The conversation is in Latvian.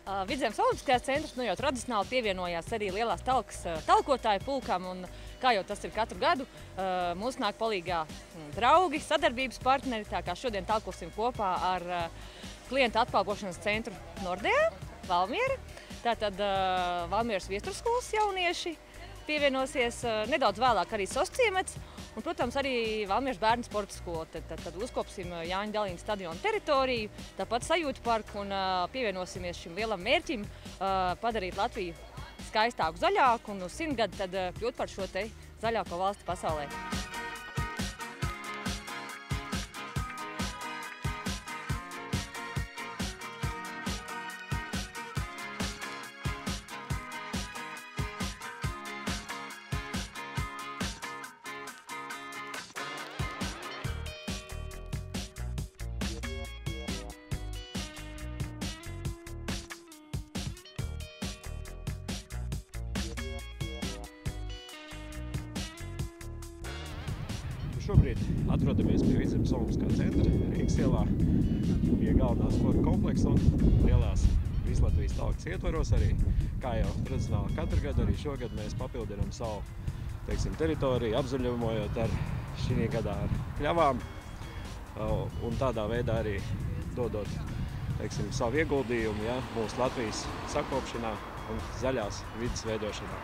Vidzemes Olimpiskais centrs jau tradicionāli pievienojās arī lielās talkas talkotāju pulkam, un kā jau tas ir katru gadu, mums nāk palīgā draugi, sadarbības partneri, tā kā šodien talkosim kopā ar klientu atkalpošanas centru Nordea, Valmiera. Tātad Valmieras viesturskolas jaunieši pievienosies, nedaudz vēlāk arī Sosciemets, un, protams, arī Valmieras bērnu sporta skola. Tad uzkopsim Jāņa Dalīņa stadiona teritoriju, tāpat Sajūtu parku un pievienosimies šim lielam mērķim padarīt Latviju skaistāku, zaļāku un uz 100 gadu tad kļūt par šo te zaļāko valsti pasaulē. Šobrīd atrodamies pie Vidzemes Olimpiskā centra Rīgas ielā, pie galvenā sporta kompleksa un lielās Vislatvijas talkas ietvaros arī. Kā jau tradicionāli katru gadu, arī šogad mēs papildinām savu teritoriju, apzaļumojot ar šī gadā ar kļavām un tādā veidā arī dodot savu ieguldījumu mūsu Latvijas sakopšanā un zaļās vidas veidošanā.